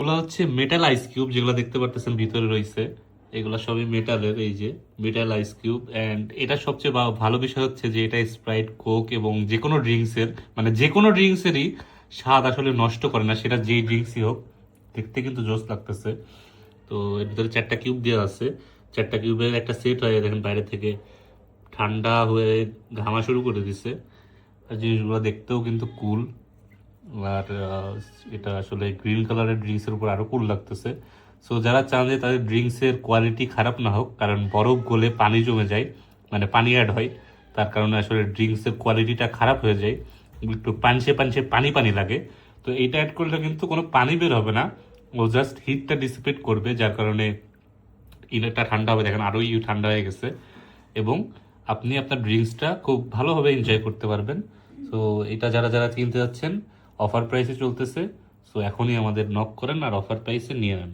এগুলো হচ্ছে metal ice cube, যেগুলো দেখতে পারতেছেন ভিতরে রয়েছে। এগুলো সবই মেটালের, এই যে মেটাল আইস কিউব। অ্যান্ড এটা সবচেয়ে ভালো বিষয় হচ্ছে যে এটা স্প্রাইট, কোক এবং যে কোনো ড্রিঙ্কসের, মানে যে কোনো ড্রিঙ্কসেরই স্বাদ আসলে নষ্ট করে না, সেটা যেই ড্রিঙ্কসই হোক। দেখতে কিন্তু জোস লাগতেছে। তো এর ভিতরে 4টা কিউব দেওয়া আছে। 4টা কিউবের একটা সেট হয়ে দেখেন বাইরে থেকে ঠান্ডা হয়ে ঘামা শুরু করে দিছে। আর জিনিসগুলো দেখতেও কিন্তু কুল। আর এটা আসলে গ্রিন কালারের ড্রিঙ্কসের উপর আরো কুল লাগতেছে। সো যারা চান যে তাদের ড্রিঙ্কসের কোয়ালিটি খারাপ না হোক, কারণ বরফ গলে পানি জমে যায়, মানে পানি অ্যাড হয়, তার কারণে আসলে ড্রিঙ্কসের কোয়ালিটিটা খারাপ হয়ে যায়, একটু পানসে পানসে পানি পানি লাগে। তো এইটা অ্যাড করলে কিন্তু কোনো পানি বের হবে না, ও জাস্ট হিটটা ডিসিপেট করবে, যার কারণে ইনটা ঠান্ডা হবে। দেখেন আরোই ঠান্ডা হয়ে গেছে। এবং আপনি আপনার ড্রিঙ্কসটা খুব ভালোভাবে এনজয় করতে পারবেন। সো এটা যারা যারা কিনতে যাচ্ছেন, অফার প্রাইসে চলতেছে। সো এখনই আমাদের নক করেন আর অফার প্রাইসে নিয়ে নেন।